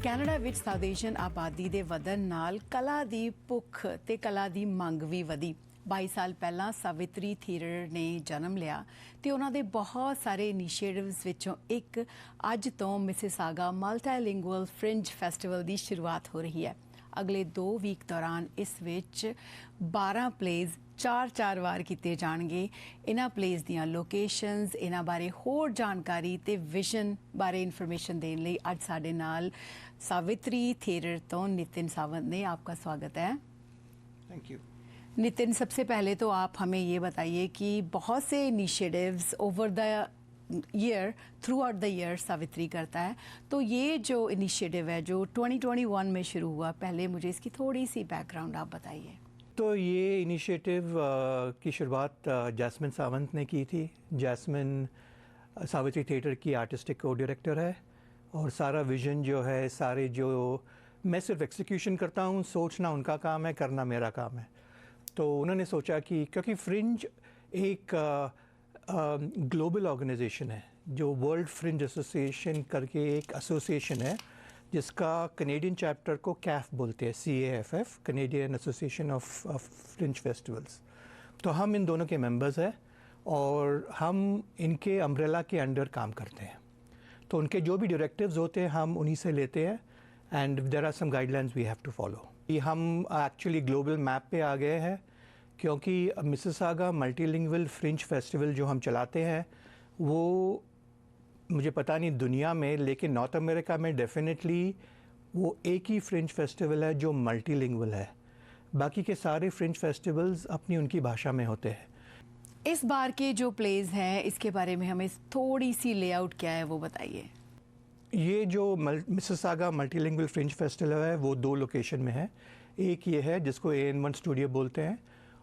Canada ਵਿੱਚ south Asian ਆਬਾਦੀ ਦੇ ਵਧਣ ਨਾਲ ਕਲਾ ਦੀ ਭੁੱਖ ਤੇ ਕਲਾ ਦੀ ਮੰਗ ਵੀ ਵਧੀ। 22 ਸਾਲ ਪਹਿਲਾਂ ਸਾਵਿਤਰੀ ਥੀਏਟਰ ਨੇ ਜਨਮ ਲਿਆ ਤੇ ਉਹਨਾਂ ਦੇ ਬਹੁਤ ਸਾਰੇ ਇਨੀਸ਼ੀਏਟਿਵਸ ਵਿੱਚੋਂ ਇੱਕ ਅੱਜ ਤੋਂ ਮਿਸਿਸਾਗਾ ਮਲਟੀਲਿੰਗੁਅਲ ਫ੍ਰਿੰਜ ਫੈਸਟੀਵਲ ਦੀ ਸ਼ੁਰੂਆਤ ਹੋ ਰਹੀ ਹੈ। ਅਗਲੇ 2 ਵੀਕ ਦੌਰਾਨ ਇਸ ਵਿੱਚ 12 ਪਲੇਜ਼ 4 ਵਾਰ ਕੀਤੇ ਜਾਣਗੇ। ਇਹਨਾਂ ਪਲੇਜ਼ ਦੀਆਂ ਲੋਕੇਸ਼ਨਸ, ਇਹਨਾਂ ਬਾਰੇ ਹੋਰ ਜਾਣਕਾਰੀ ਤੇ ਵਿਜ਼ਨ ਬਾਰੇ ਇਨਫੋਰमेशन देने ਲਈ ਅੱਜ ਸਾਡੇ ਨਾਲ सावित्री थिएटर तो नितिन सावंत ने। आपका स्वागत है। Thank you. नितिन, सबसे पहले तो आप हमें ये बताइए कि बहुत से initiatives over the year, through out the year Savitri करता है, तो ये जो इनिशिएटिव है जो 2021 में शुरू हुआ, पहले मुझे इसकी थोड़ी सी बैकग्राउंड आप बताइए। तो ये इनिशिएटिव की शुरुआत जैस्मिन सावंत ने की थी। जैस्मिन सावित्री थिएटर की आर्टिस्टिक को डायरेक्टर है और सारा विज़न जो है, सारे जो मैं सिर्फ एग्जीक्यूशन करता हूँ, सोचना उनका काम है, करना मेरा काम है। तो उन्होंने सोचा कि क्योंकि फ्रिंज एक ग्लोबल ऑर्गेनाइजेशन है, जो वर्ल्ड फ्रिंज एसोसिएशन करके एक एसोसिएशन है जिसका कनेडियन चैप्टर को कैफ बोलते हैं, CAFF, Canadian association of fringe festivals. तो हम इन दोनों के मेंबर्स हैं और हम इनके अम्ब्रेला के अंडर काम करते हैं। तो उनके जो भी डायरेक्टिव्स होते हैं हम उन्हीं से लेते हैं and there are some guidelines we have to follow. हम एक्चुअली ग्लोबल मैप पे आ गए हैं क्योंकि मिसिसागा मल्टीलिंगुअल फ्रिंज फेस्टिवल जो हम चलाते हैं वो मुझे पता नहीं दुनिया में, लेकिन नॉर्थ अमेरिका में डेफिनेटली वो एक ही फ्रिंज फेस्टिवल है जो मल्टीलिंगुअल है। बाकी के सारे फ्रिंज फेस्टिवल्स अपनी उनकी भाषा में होते हैं। इस बार के जो प्लेज हैं इसके बारे में हमें थोड़ी सी लेआउट क्या है वो बताइए। ये जो मिसिसागा मल्टीलिंगुअल फ्रिंज फेस्टिवल है वो 2 लोकेशन में है। एक ये है जिसको AN1 स्टूडियो बोलते हैं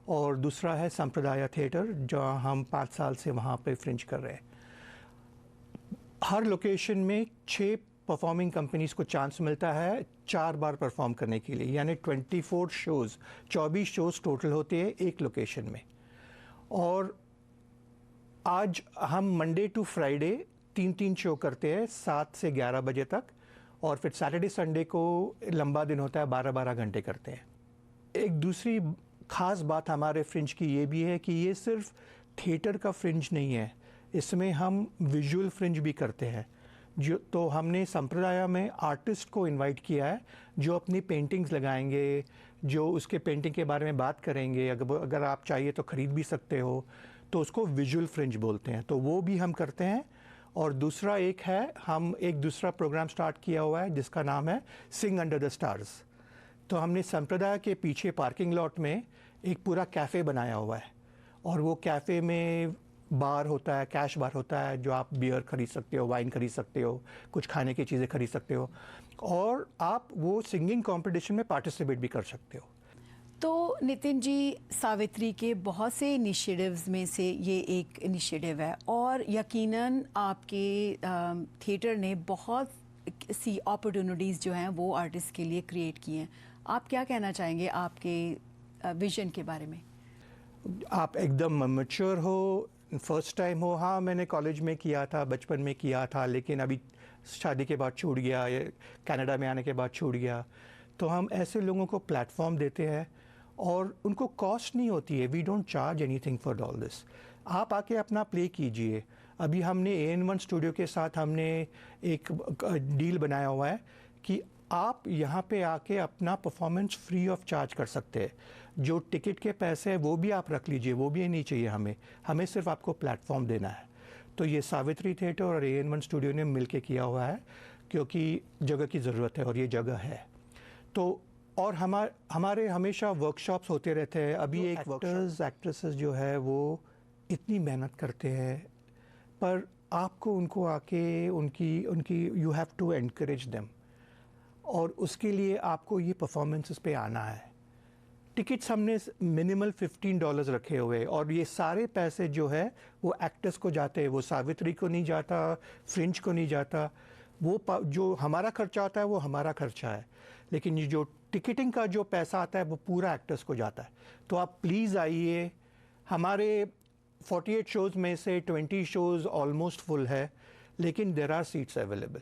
और दूसरा है संप्रदाय थिएटर, जो हम 5 साल से वहाँ पे फ्रिंज कर रहे हैं। हर लोकेशन में 6 परफॉर्मिंग कंपनीज़ को चांस मिलता है 4 बार परफॉर्म करने के लिए, यानी 24 शोज़, 24 शोज़ टोटल होते हैं एक लोकेशन में। और आज हम मंडे टू फ्राइडे 3 शो करते हैं 7 से 11 बजे तक, और फिर सैटरडे संडे को लंबा दिन होता है, 12 घंटे करते हैं। एक दूसरी ख़ास बात हमारे फ्रिंज की ये भी है कि ये सिर्फ थिएटर का फ्रिंज नहीं है, इसमें हम विजुअल फ्रिंज भी करते हैं। जो तो हमने संप्रदाय में आर्टिस्ट को इनवाइट किया है जो अपनी पेंटिंग्स लगाएंगे, जो उसके पेंटिंग के बारे में बात करेंगे। अगर आप चाहिए तो ख़रीद भी सकते हो, तो उसको विजुअल फ्रिंज बोलते हैं, तो वो भी हम करते हैं। और दूसरा एक है, हम एक दूसरा प्रोग्राम स्टार्ट किया हुआ है जिसका नाम है सिंग अंडर द स्टार्स। तो हमने संप्रदाय के पीछे पार्किंग लॉट में एक पूरा कैफ़े बनाया हुआ है और वो कैफ़े में बार होता है, कैश बार होता है, जो आप बियर खरीद सकते हो, वाइन खरीद सकते हो, कुछ खाने की चीज़ें खरीद सकते हो, और आप वो सिंगिंग कंपटीशन में पार्टिसिपेट भी कर सकते हो। तो नितिन जी, सावित्री के बहुत से इनिशिएटिव्स में से ये एक इनिशिएटिव है और यकीनन आपके थिएटर ने बहुत सी अपॉर्चुनिटीज़ जो हैं वो आर्टिस्ट के लिए क्रिएट की हैं। आप क्या कहना चाहेंगे आपके विजन के बारे में? आप एकदम मैच्योर हो, फर्स्ट टाइम हो। हाँ, मैंने कॉलेज में किया था, बचपन में किया था, लेकिन अभी शादी के बाद छूट गया, कनाडा में आने के बाद छूट गया। तो हम ऐसे लोगों को प्लेटफॉर्म देते हैं और उनको कॉस्ट नहीं होती है। We don't charge anything for all this. आप आके अपना प्ले कीजिए। अभी हमने AN1 स्टूडियो के साथ हमने एक डील बनाया हुआ है कि आप यहाँ पे आके अपना परफॉर्मेंस फ्री ऑफ चार्ज कर सकते हैं। जो टिकट के पैसे हैं वो भी आप रख लीजिए, वो भी नहीं चाहिए हमें सिर्फ आपको प्लेटफॉर्म देना है। तो ये सावित्री थिएटर और AN1 स्टूडियो ने मिलके किया हुआ है क्योंकि जगह की ज़रूरत है और ये जगह है। तो और हमारे हमेशा वर्कशॉप्स होते रहते हैं। अभी एक एक्टर्स एक्ट्रेसेस जो है वो इतनी मेहनत करते हैं, पर आपको उनको आके उनकी you have to encourage them, और उसके लिए आपको ये परफॉर्मेंसेस पे आना है। टिकट्स हमने मिनिमल $15 रखे हुए, और ये सारे पैसे जो है वो एक्टर्स को जाते हैं, वो सावित्री को नहीं जाता, फ्रिंज को नहीं जाता। वो जो हमारा खर्चा आता है वो हमारा खर्चा है, लेकिन ये जो टिकटिंग का जो पैसा आता है वो पूरा एक्टर्स को जाता है। तो आप प्लीज़ आइए। हमारे 48 शोज़ में से 20 शोज़ ऑलमोस्ट फुल है, लेकिन देयर आर सीट्स अवेलेबल।